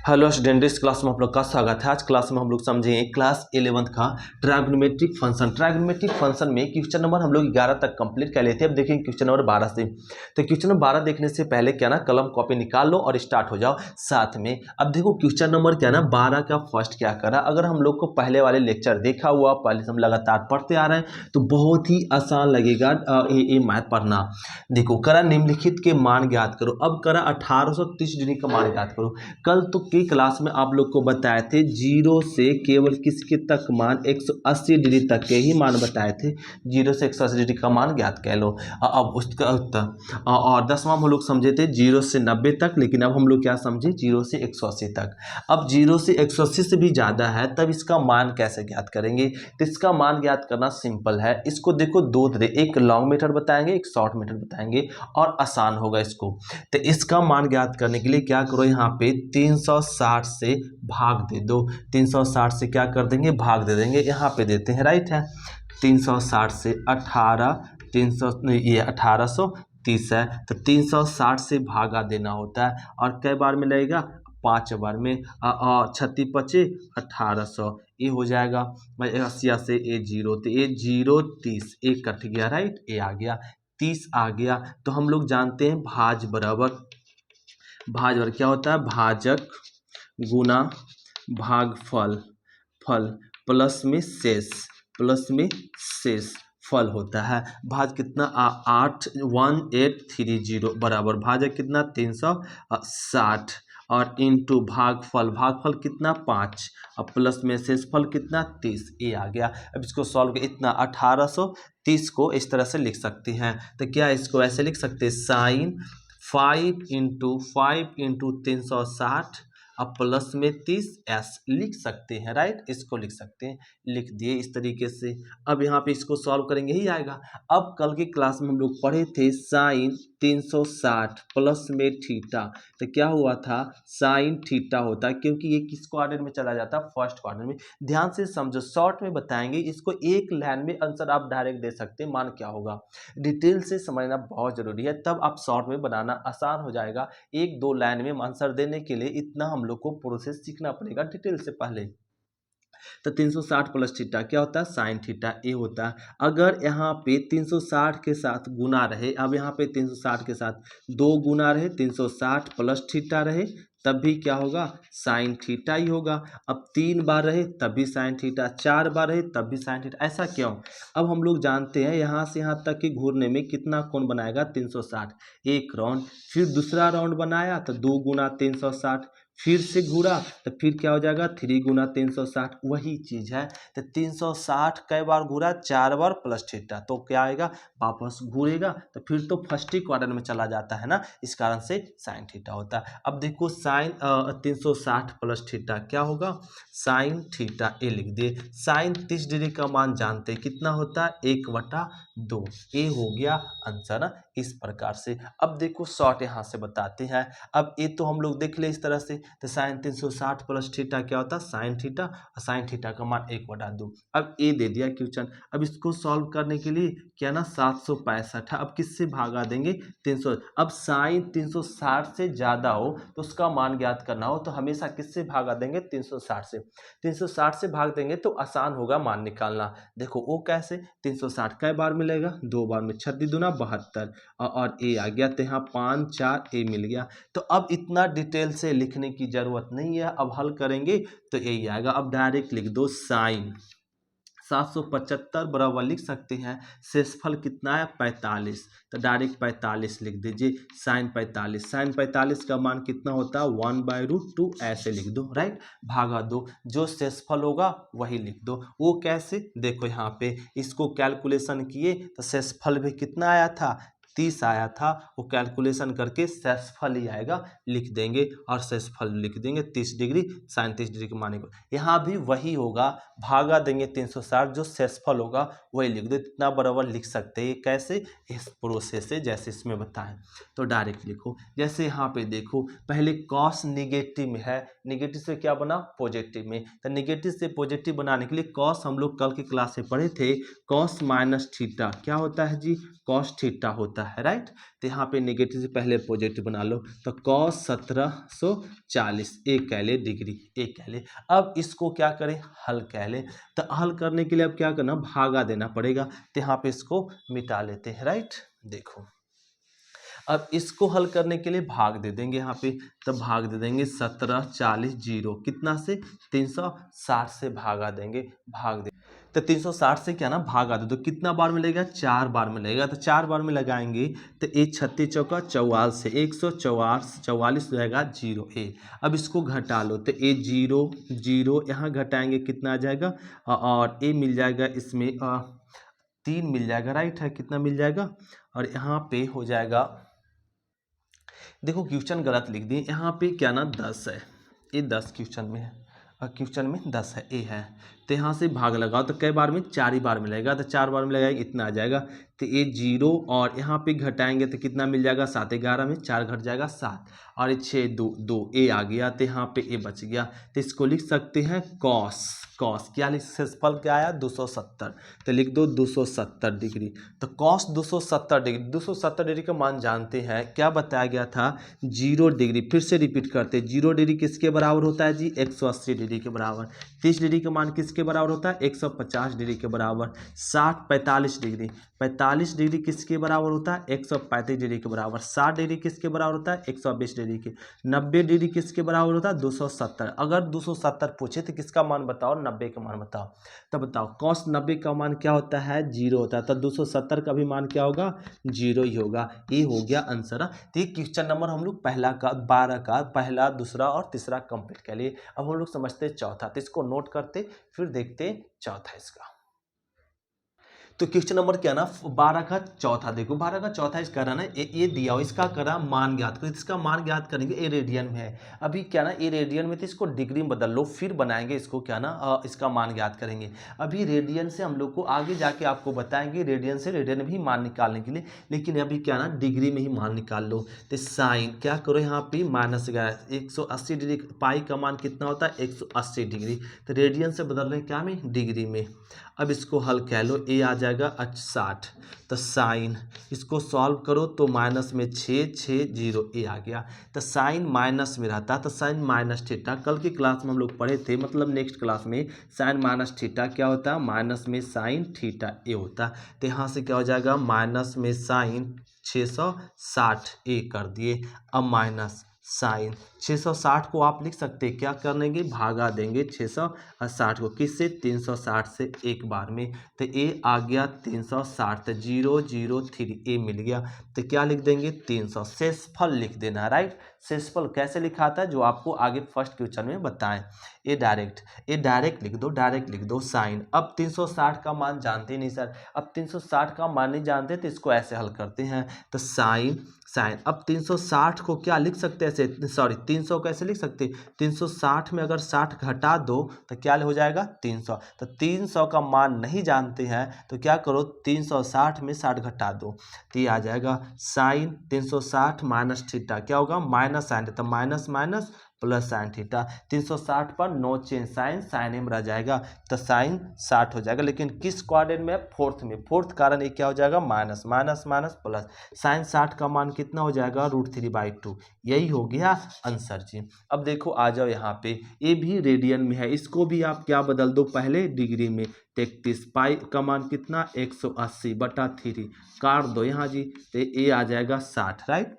Hello student, इस class में आप लोग का स्वागत है। आज क्लास में हम लोग समझेंगे क्लास 11th का ट्रायगोनोमेट्रिक फंक्शन। ट्रायगोनोमेट्रिक फंक्शन में क्वेश्चन नंबर हम लोग 11 तक कंप्लीट कर लेते हैं। अब देखेंगे क्वेश्चन नंबर 12 से। तो क्वेश्चन नंबर 12 देखने से पहले क्या ना, कलम कॉपी निकाल लो और स्टार्ट हो जाओ साथ में। अब देखो क्वेश्चन नंबर क्या ना 12 का फर्स्ट क्या करा। अगर हम लोग को पहले वाले लेक्चर देखा हुआ, पहले से हम लगातार पढ़ते आ रहे हैं तो बहुत ही आसान लगेगा ये मैथ पढ़ना। देखो करा निम्नलिखित के मान ज्ञात करो। अब करा 1830 डिग्री का मान ज्ञात करो। कल तो की क्लास में आप लोग को बताए थे जीरो से केवल किसके तक मान 180 डिग्री तक के ही मान बताए थे। जीरो से 180 डिग्री का मान ज्ञात कर लो। अब उसका और 10वां हम लोग समझे थे जीरो से 90 तक, लेकिन अब हम लोग क्या समझे, जीरो से 180 तक। अब जीरो से 180 से भी ज़्यादा है तब इसका मान कैसे ज्ञात करेंगे। तो इसका मान ज्ञात करना सिंपल है। इसको देखो दो तरह, एक लॉन्ग मेथड बताएंगे, एक शॉर्ट मेथड बताएंगे और आसान होगा इसको। तो इसका मान ज्ञात करने के लिए क्या करो, यहाँ पे 360 से भाग दे दो। 360 से क्या कर देंगे, भाग दे देंगे। यहाँ पे देते हैं, राइट है। 360 से 1830 है तो 360 से भागा देना होता है। और कई बार में लगेगा, 5 बार में। और 36 पचे 1800, ये हो जाएगा। 80 से ए जीरो, तो ए जीरो 30, एक कट गया, राइट, ए आ गया, 30 आ गया। तो हम लोग जानते हैं भाज बराबर क्या होता है, भाजक गुना भागफल, फल प्लस में शेष फल होता है। भाज कितना 1830 बराबर भाजक कितना 360 और इंटू भागफल कितना 5 और प्लस में शेष फल कितना 30, ये आ गया। अब इसको सॉल्व कर इतना 1830 को इस तरह से लिख सकते हैं। तो क्या इसको ऐसे लिख सकते हैं, साइन 5 इंटू 360 अब प्लस में 30 एस लिख सकते हैं, राइट, इसको लिख सकते हैं, लिख दिए इस तरीके से। अब यहाँ पे इसको सॉल्व करेंगे ही आएगा। अब कल की क्लास में हम लोग पढ़े थे साइन 360 प्लस में थीटा, तो क्या हुआ था, साइन थीटा होता है, क्योंकि ये किस क्वाड्रेंट में चला जाता है, फर्स्ट क्वाड्रेंट में। ध्यान से समझो, शॉर्ट में बताएंगे इसको, एक लाइन में आंसर आप डायरेक्ट दे सकते हैं, मान क्या होगा। डिटेल से समझना बहुत जरूरी है, तब आप शॉर्ट में बनाना आसान हो जाएगा। एक दो लाइन में आंसर देने के लिए इतना हम लोग को प्रोसेस सीखना पड़ेगा डिटेल से पहले। तो 360 प्लस थीटा क्या होता है, साइन थीटा, ए होता है। अगर यहाँ पे 360 के साथ गुना रहे, अब यहाँ पे 360 के साथ 2 गुना रहे, 360 प्लस थीटा रहे, तब भी क्या होगा, साइन थीटा ही होगा। अब 3 बार रहे तब भी साइन थीटा, 4 बार रहे तब भी साइन थीटा। ऐसा क्यों, अब हम लोग जानते हैं यहाँ से यहाँ तक के घूरने में कितना कोण बनाएगा 360, एक राउंड। फिर दूसरा राउंड बनाया तो 2 गुना 360, फिर से घूरा तो फिर क्या हो जाएगा 3 गुना 360, वही चीज़ है। तो 360 कई बार घूरा, 4 बार प्लस थीटा, तो क्या आएगा, वापस घूरेगा तो फिर तो फर्स्ट ही क्वाड्रेंट में चला जाता है ना, इस कारण से साइन थीटा होता है। अब देखो साइन 360 प्लस थीटा क्या होगा, साइन थीटा, ए लिख दिए। साइन 30 डिग्री का मान जानते हैं कितना होता है, 1/2, ए हो गया आंसर ना, इस प्रकार से। अब देखो शॉर्ट यहाँ से बताते हैं। अब ये तो हम लोग देख ले इस तरह से, तो साइन 360 प्लस थीटा क्या होता है, साइन थीटा, और साइन थीटा का मान 1/2। अब ए दे दिया क्वेश्चन। अब इसको सॉल्व करने के लिए क्या ना 765 है, अब किससे भागा देंगे 300। अब साइन 360 से ज़्यादा हो तो उसका मान ज्ञात करना हो तो हमेशा किससे भागा देंगे, 360 से। 360 से भाग देंगे तो आसान होगा मान निकालना। देखो वो कैसे, 360 कई बार मिलेगा, 2 बार में, 36 दूना 72 और ए आ गया, तो यहाँ 5 4 ए मिल गया। तो अब इतना डिटेल से लिखने की जरूरत नहीं है, अब हल करेंगे तो यही आएगा। अब डायरेक्ट लिख दो साइन 775 बराबर लिख सकते हैं, शेषफल कितना है 45, तो डायरेक्ट 45 लिख दीजिए। साइन 45 का मान कितना होता है 1/√2, ऐसे लिख दो, राइट, भागा दो, जो शेषफल होगा वही लिख दो। वो कैसे, देखो यहाँ पे इसको कैलकुलेशन किए तो शेषफल भी कितना आया था, 30 आया था। वो कैलकुलेशन करके शेषफल ही आएगा, लिख देंगे और शेषफल लिख देंगे 30 डिग्री, साइन 30 डिग्री के माने को। यहाँ भी वही होगा, भागा देंगे 360, जो शेषफल होगा वही लिख दो। इतना बराबर लिख सकते हैं, कैसे, इस प्रोसेस से जैसे इसमें बताएं। तो डायरेक्ट लिखो, जैसे यहाँ पे देखो, पहले कॉस निगेटिव में है, निगेटिव से क्या बना पॉजिटिव में, तो निगेटिव से पॉजिटिव बनाने के लिए कॉस हम लोग कल की क्लास में पढ़े थे, कॉस माइनस थीटा क्या होता है जी, कॉस थीटा होता होता है, राइट। तो यहाँ पे नेगेटिव से पहले पॉजिटिव बना लो, तो cos 1740 एक कह ले डिग्री, एक कह ले। अब इसको क्या करें, हल कह ले। तो हल करने के लिए अब क्या करना, भागा देना पड़ेगा। तो यहाँ पे इसको मिटा लेते हैं, राइट। देखो अब इसको हल करने के लिए भाग दे देंगे यहाँ पे, तब भाग दे देंगे 1740 जीरो कितना से 360 से भागा देंगे, भाग दे। तो 360 से क्या ना भागा दो, तो कितना बार मिलेगा, 4 बार मिलेगा। तो 4 बार में लगाएंगे तो ए 36 चौका 44 से 144 रहेगा जीरो ए। अब इसको घटा लो, तो ए जीरो जीरो यहाँ घटाएंगे कितना आ जाएगा, और ए मिल जाएगा इसमें 3 मिल जाएगा, राइट है, कितना मिल जाएगा। और यहाँ पे हो जाएगा, देखो क्वेश्चन गलत लिख दिए, यहाँ पे क्या ना 10 है, ये 10 क्वेश्चन में है, और क्वेश्चन में 10 है, ए है। तो यहाँ से भाग लगाओ, तो कई बार में 4 ही बार मिलेगा, तो 4 बार में लगाएंगे इतना आ जाएगा। तो ये जीरो और यहाँ पे घटाएंगे तो कितना मिल जाएगा, 7 11 में 4 घट जाएगा 7, और ये 6 2 2 ए आ गया। तो यहाँ पे ए बच गया, तो इसको लिख सकते हैं कॉस, कॉस क्या लिख, शेषफल क्या आया 270, तो लिख दो 270 डिग्री। तो कॉस 270 डिग्री, 270 डिग्री का मान जानते हैं, क्या बताया गया था, 0 डिग्री। फिर से रिपीट करते, 0 डिग्री किसके बराबर होता है जी, 180 डिग्री के बराबर। 30 डिग्री का मान किसके बराबर होता है, 150 डिग्री के बराबर। 60 45 डिग्री, 45 डिग्री किसके बराबर होता है, 135 डिग्री के बराबर। 60 डिग्री किसके बराबर होता है, 120 डिग्री के। 90 डिग्री किसके बराबर होता है, 270। अगर 270 पूछे तो किसका मान बताओ, 90 का मान बताओ। तब बताओ cos 90 का मान क्या होता है, 0 होता है, तो 270 का भी मान क्या होगा, 0 ही होगा। ये हो गया आंसर। तो ये क्वेश्चन नंबर हम लोग पहला का 12 का पहला, दूसरा और तीसरा कंप्लीट कर लिए। अब हम लोग समझते चौथा, तो इसको नोट करते फिर देखते चौथा इसका। तो क्वेश्चन नंबर क्या ना 12 का चौथा, देखो 12 का चौथा इसका रहा ना, ये दिया हो, इसका करा मान ज्ञात करो। इसका मान ज्ञात करेंगे, ए रेडियन में है, अभी क्या ना ए रेडियन में, तो इसको डिग्री में बदल लो, फिर बनाएंगे इसको क्या ना इसका मान ज्ञात करेंगे। अभी रेडियन से हम लोग को आगे जाके आपको बताएंगे रेडियन से रेडियन में ही मान निकालने के लिए, लेकिन अभी क्या ना डिग्री में ही मान निकाल लो। तो साइन क्या करो यहाँ पे -11 180 डिग्री, पाई का मान कितना होता है 180 डिग्री, तो रेडियन से बदल रहे क्या में, डिग्री में। अब इसको हल कह लो, ए आ जाएगा 60, तो साइन इसको सॉल्व करो तो माइनस में 6 6 0 ए आ गया। तो साइन माइनस में रहता, तो साइन माइनस थीटा, कल की क्लास में हम लोग पढ़े थे, मतलब नेक्स्ट क्लास में साइन माइनस थीटा क्या होता है, माइनस में साइन थीटा ए होता। तो यहाँ से क्या हो जाएगा, माइनस में साइन 660 ए कर दिए, अब माइनस साइन 660 को आप लिख सकते हैं, क्या कर देंगे, भागा देंगे 660 को किससे, 360 से एक बार में। तो ए आ गया 360, तो 0 0 3 ए मिल गया। तो क्या लिख देंगे 300, शेषफल लिख देना, राइट। शेषफल कैसे लिखा था, जो आपको आगे फर्स्ट क्वेश्चन में बताएं। ए डायरेक्ट लिख दो, डायरेक्ट लिख दो साइन। अब 360 का मान जानते नहीं सर, अब 360 का मान नहीं जानते तो इसको ऐसे हल करते हैं, तो साइन अब 360 को क्या लिख सकते हैं ऐसे, सॉरी 300 कैसे लिख सकते, 360 में अगर 60 घटा दो तो क्या हो जाएगा 300। तो 300 का मान नहीं जानते हैं तो क्या करो, 360 में 60 घटा दो, तो ये आ जाएगा साइन 360 माइनस थीटा, क्या होगा माइनस साइन, तो minus minus plus sine theta. 360 पर नो चेंज, साइन एम रह जाएगा, तो साइन 60 हो जाएगा। लेकिन किस क्वाड्रेंट में, फोर्थ में, फोर्थ कारण ये क्या हो जाएगा, minus minus minus plus, sine 60 का मान कितना हो जाएगा, √3/2। यही हो गया आंसर जी। अब देखो आ जाओ यहाँ पे, ये भी रेडियन में है, इसको भी आप क्या बदल दो, पहले डिग्री में 33, पाई का मान कितना 180/3 काट दो यहाँ जी, तो ये आ जाएगा 60, राइट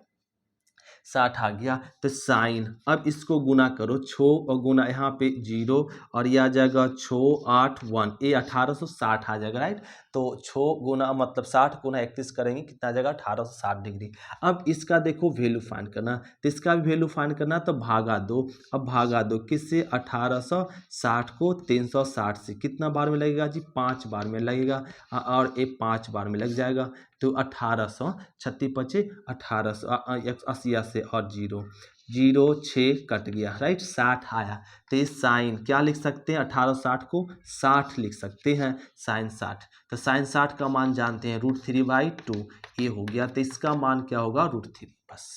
60 आ गया। तो साइन अब इसको गुना करो, 6 और गुना यहाँ पे 0 और ये आ जाएगा 6 8 1, ये 1860 आ जाएगा, राइट। तो 6 गुना मतलब 60 गुना 31 करेंगे, कितना आ जाएगा 1860 डिग्री। अब इसका देखो वैल्यू फाइंड करना, तो इसका भी वैल्यू फाइंड करना, तो भागा दो। अब भागा दो किससे, 1860 को 360 से, कितना बार में लगेगा जी, 5 बार में लगेगा, और ये 5 बार में लग जाएगा। तो 1800 36 25 1880 से और 0 0 6 कट गया, राइट 60 आया। तो ये साइन क्या लिख सकते हैं, 1860 को 60 लिख सकते हैं, साइन 60। तो साइन 60 का मान जानते हैं √3/2, ये हो गया। तो इसका मान क्या होगा, √3 बस।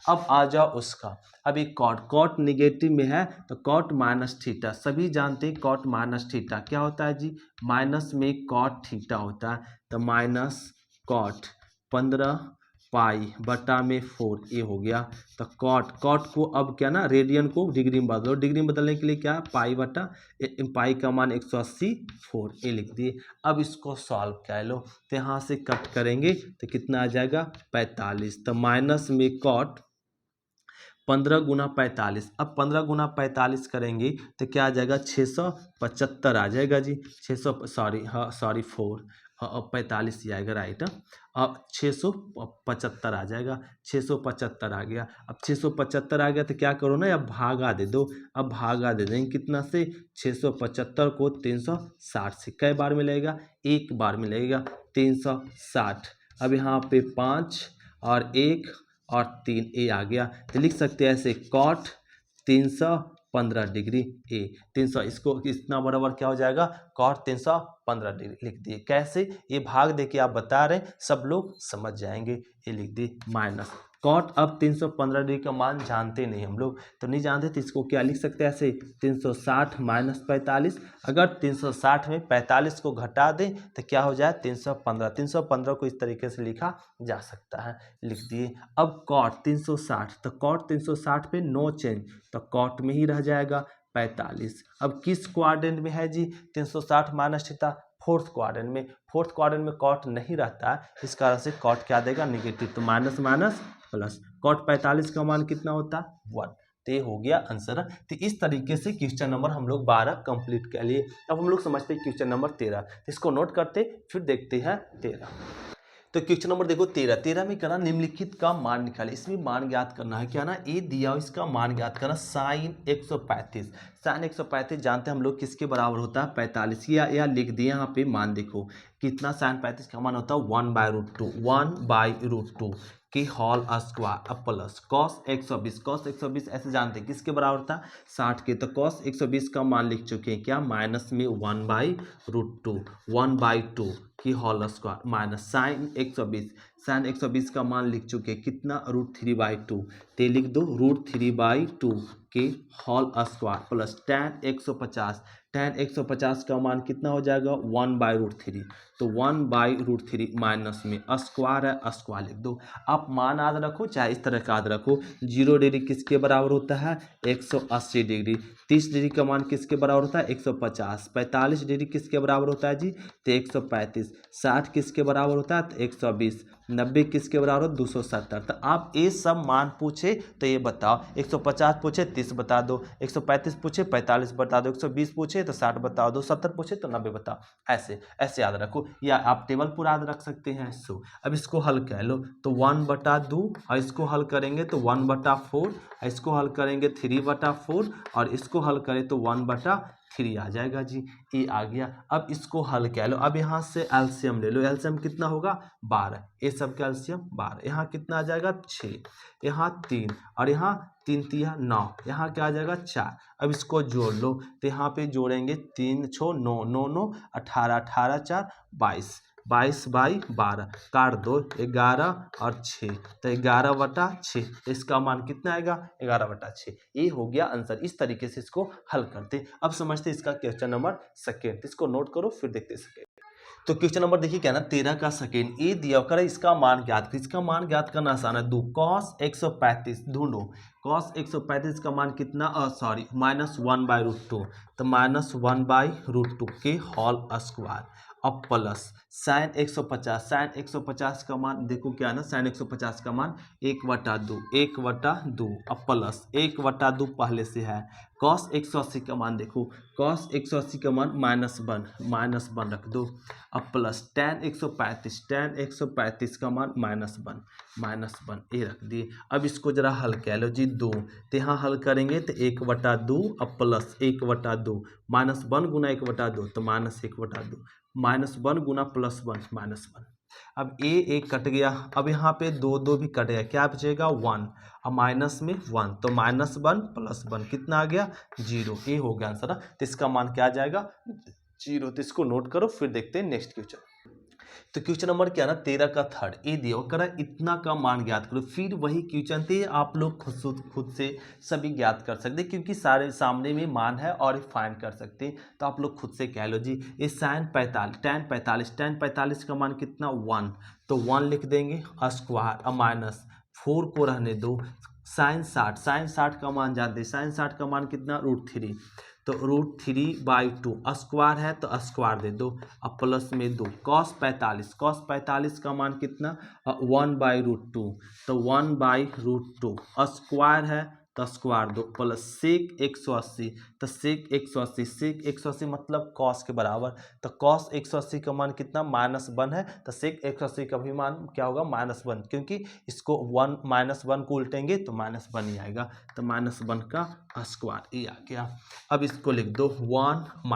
अब आ जाओ उसका, अभी कॉट निगेटिव में है तो कॉट माइनस थीटा, सभी जानते हैं कॉट माइनस थीटा क्या होता है जी, माइनस में कॉट थीटा होता है। तो माइनस कॉट 15 पाई बटा में 4 ए हो गया। तो कॉट को अब क्या ना रेडियन को डिग्री में बदलो, डिग्री में बदलने के लिए क्या पाई बटा पाई का मान 180 4 ए लिख दिए। अब इसको सॉल्व कर लो, तो यहाँ से कट करेंगे तो कितना आ जाएगा 45। तो माइनस में कॉट 15 गुना 45, अब 15 गुना 45 करेंगे तो क्या आ जाएगा 675 आ जाएगा जी। 600 सॉरी 4 45 ही आएगा राइट। अब 675 आ जाएगा, 675 आ गया। अब 675 आ गया तो क्या करो ना, अब भागा दे दो। अब भागा दे देंगे कितना से, 675 को 360 से कै बार मिलेगा, एक बार मिलेगा 360। अब यहाँ पे 5 और 1 और 3 ए आ गया, तो लिख सकते हैं ऐसे कॉट 315 डिग्री ए। 300 इसको इतना बराबर क्या हो जाएगा, कॉट 315 डिग्री लिख दिए। कैसे, ये भाग दे के आप बता रहे सब लोग समझ जाएंगे। ये लिख दिए माइनस कॉट। अब 315 डिग्री का मान जानते नहीं हम लोग, तो नहीं जानते तो इसको क्या लिख सकते हैं ऐसे 360 माइनस 45। अगर 360 में 45 को घटा दें तो क्या हो जाए 315। 315 को इस तरीके से लिखा जा सकता है, लिख दिए। अब कॉट 360, तो कॉट 360 पे नो चेंज, तो कॉट में ही रह जाएगा 45। अब किस क्वाड्रेंट में है जी 360 माइनस थीटा, फोर्थ क्वाड्रेंट में। फोर्थ क्वाड्रेंट में कॉट नहीं रहता है, इस कारण से कॉट क्या देगा नेगेटिव, तो माइनस माइनस प्लस। कॉट 45 का मान कितना होता है 1। तो ये हो गया आंसर। तो इस तरीके से क्वेश्चन नंबर हम लोग 12 कंप्लीट कर लिए। अब हम लोग समझते हैं क्वेश्चन नंबर 13, इसको नोट करते फिर देखते हैं 13। तो क्वेश्चन नंबर देखो 13 में करना निम्नलिखित का मान निकाले। इसमें मान ज्ञात करना है, क्या ना ए दिया और इसका मान ज्ञात करना साइन 135। साइन 135 जानते हैं हम लोग किसके बराबर होता है 45। या लिख दिए यहाँ पे मान देखो कितना साइन 35 का मान होता है 1/√2, 1/√2 की होल स्क्वायर अब प्लस कॉस 120। कॉस 120 ऐसे जानते हैं किसके बराबर था 60 के, तो कॉस 120 का मान लिख चुके हैं क्या माइनस में 1/√2, 1/2 की whole square minus sine 120। Sine 120 का मान लिख चुके हैं कितना √3/2, ते लिख दो √3/2 के whole square plus tan 150। tan 150 का मान कितना हो जाएगा 1/√3, तो 1/√3 माइनस में स्क्वायर है स्क्वायर लिख दो। आप मान याद रखो चाहे इस तरह का याद रखो। 0 डिग्री किसके बराबर होता है 180 डिग्री। 30 डिग्री का मान किसके बराबर होता है 150। 45 डिग्री किसके बराबर होता है जी तो 135। 60 किसके बराबर होता है तो 120। 90 किसके बराबर हो 270। तो आप ये सब मान पूछे तो ये बताओ, 150 पूछे 30 बता दो, 135 पूछे 45 बता दो, 120 पूछे तो 60 बता दो, 70 पूछे तो 90 बताओ। ऐसे ऐसे याद रखो, या आप टेबल पूरा याद रख सकते हैं। सो अब इसको हल कर लो, तो 1/2 और इसको हल करेंगे तो 1/4, इसको हल करेंगे 3/4 और इसको हल करें तो 1/3 आ जाएगा जी। ये आ गया। अब इसको हल कर लो। अब यहाँ से एलसीएम ले लो, एलसीएम कितना होगा 12, ये सब का एलसीएम 12। यहाँ कितना आ जाएगा 6, यहाँ 3 और यहाँ 3 3 9, यहाँ क्या आ जाएगा 4। अब इसको जोड़ लो, तो यहाँ पे जोड़ेंगे 3 6 9 9 9 18 18 4 22, 22/12 काट दो 11 और 6, तो 11/6। इसका मान कितना आएगा 11/6। ये हो गया आंसर। इस तरीके से इसको हल करते। अब समझते इसका क्वेश्चन नंबर सेकेंड, इसको नोट करो फिर देखते सेकेंड। तो क्वेश्चन नंबर देखिए क्या ना 13 का सेकेंड ए दिया कर इसका मान ज्ञात कर। इसका मान ज्ञात करना आसान है। दो कॉस 135 ढूंढो। कॉस 135 का मान कितना सॉरी माइनस 1/√2, तो माइनस 1/√2 के होल स्क्वायर अब प्लस साइन 150। साइन 150 का मान देखो क्या है ना, साइन 150 का मान 1/2, 1/2 अब प्लस 1/2 पहले से है। कॉस 180 का मान देखो, कॉस 180 का मान -1 रख दो अब प्लस tan 135, tan 135 का मान -1 ये रख दिए। अब इसको जरा हल कर लो जी 2, तो यहाँ हल करेंगे तो 1/2 अब प्लस 1/2 -1 गुना 1/2 तो -1/2 -1 गुना +1 -1। अब एक कट गया, अब यहाँ पे 2 भी कट गया, क्या बचेगा 1 अब माइनस में 1 तो -1 + 1 कितना आ गया 0। ये हो गया आंसर। तो इसका मान क्या आ जाएगा 0। तो इसको नोट करो फिर देखते हैं नेक्स्ट क्वेश्चन। तो क्वेश्चन नंबर क्या ना 13 का थर्ड ए दिया वो कह रहा है इतना का मान ज्ञात करो। फिर वही क्वेश्चन थे, आप लोग खुद से सभी ज्ञात कर सकते हैं क्योंकि सारे सामने में मान है और फाइंड कर सकते हैं। तो आप लोग खुद से कह लो जी, ये साइन 45 tan 45 का मान कितना 1, तो 1 लिख देंगे स्क्वायर माइनस 4 को रहने दो, साइन 60 का मान जानते हैं, साइन 60 का मान कितना √3, तो √3/2 स्क्वायर है तो स्क्वायर दे दो, अब प्लस में 2 cos 45 का मान कितना 1/√2, तो 1/√2 स्क्वायर है तो स्क्वायर दो, प्लस सेक 180, तो सेक 180 मतलब cos के बराबर, तो cos 180 का मान कितना -1 है, तो सेक 180 का भी मान क्या होगा -1, क्योंकि इसको 1 को उल्टेंगे तो -1 ही आएगा, तो -1 का स्क्वायर ये आ गया। अब इसको लिख दो 1 -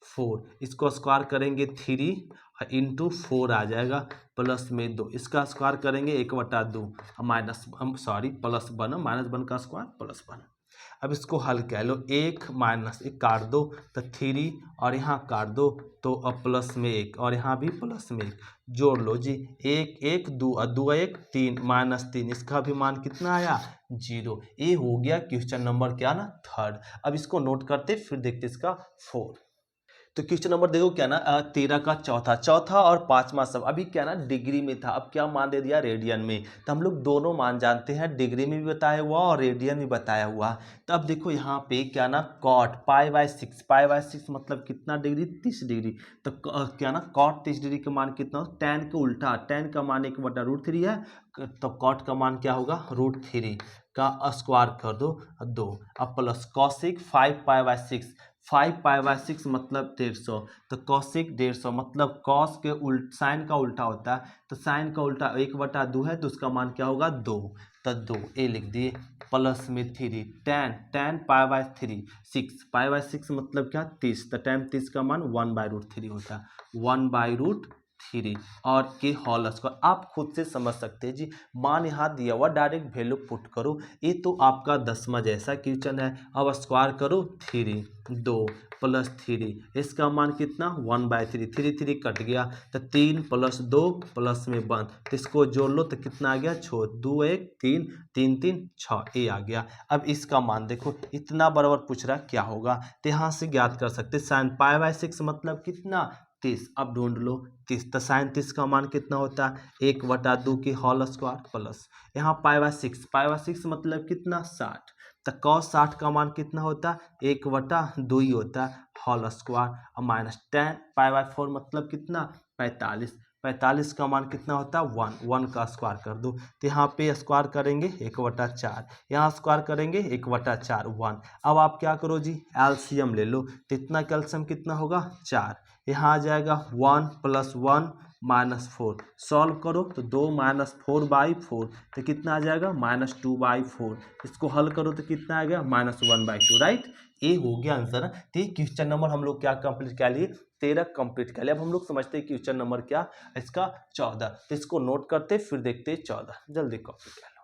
4, इसको स्क्वायर करेंगे 3 इंटू 4 आ जाएगा, प्लस में 2, इसका स्क्वायर करेंगे 1/2 +1 -1 का स्क्वायर +1। अब इसको हल कह लो, 1 काट दो तो 3 और यहाँ काट दो तो अब प्लस में 1 और यहाँ भी प्लस में 1 जोड़ लो जी, 1 2 2 1 3 -3, इसका भी मान कितना आया 0। ये हो गया क्वेश्चन नंबर क्या ना थर्ड। अब इसको नोट करते फिर देखते इसका 4। तो क्वेश्चन नंबर देखो क्या ना 13 का चौथा और पांचवा सब अभी क्या ना डिग्री में था, अब क्या मान दे दिया रेडियन में, तो हम लोग दोनों मान जानते हैं, डिग्री में भी बताया हुआ और रेडियन में बताया हुआ। तो अब देखो यहाँ पे क्या ना कॉट पाई/6 मतलब कितना डिग्री 30 डिग्री, तो क्या ना कॉट 30 डिग्री का मान कितना, tan के उल्टा, tan का मान 1/√3 है, तो कॉट का मान क्या होगा √3 का स्क्वायर कर दो 2, अब प्लस कॉसिक 5 पाई/6 मतलब 150, तो कॉसिक 150 मतलब कॉस के साइन का उल्टा होता है, तो साइन का उल्टा 1/2 है, तो उसका मान क्या होगा 2, तो 2 ए लिख दिए, प्लस में 3 tan पाई/6 मतलब क्या 30, तो tan 30 का मान 1/√3 होता है, 1/√3 और के होल स्क्वायर। आप खुद से समझ सकते हैं जी, मान यहाँ दिया हुआ डायरेक्ट वैल्यू पुट करो, ये तो आपका 10वां जैसा क्वेश्चन है। अब स्क्वायर करो 3 2 प्लस 3, इसका मान कितना 1/3, 3 कट गया, तो 3 + 2 प्लस में 1, तो इसको जोड़ लो तो कितना आ गया 6 2 1 3 3 3 6 ए आ गया। अब इसका मान देखो इतना बराबर पूछ रहा क्या होगा, तो यहाँ से ज्ञात कर सकते साइन पाई/6 मतलब कितना 30, अब ढूंढ लो 30, तो साइन 30 का मान कितना होता है 1/2 की होल स्क्वायर प्लस यहाँ पाई/6 मतलब कितना 60, तो cos 60 का मान कितना होता है 1/2 ही होता है होल स्क्वायर माइनस tan पाई/4 मतलब कितना 45 का मान कितना होता है 1 का स्क्वायर कर दो, तो यहाँ पे स्क्वायर करेंगे 1/4, यहाँ स्क्वायर करेंगे 1/4 1। अब आप क्या करो जी एलसीएम ले लो, तो इतना का एलसीएम कितना होगा 4, यहाँ आ जाएगा 1 + 1 -4, सॉल्व करो तो 2 - 4/4 तो कितना आ जाएगा -2/4, इसको हल करो तो कितना आ गया -1/2, राइट। ये हो गया आंसर। तो ये क्वेश्चन नंबर हम लोग क्या कंप्लीट कर लिए 13 कंप्लीट कर लिया। अब हम लोग समझते हैं क्वेश्चन नंबर क्या इसका 14, तो इसको नोट करते फिर देखते 14, जल्दी कॉपी कर लो।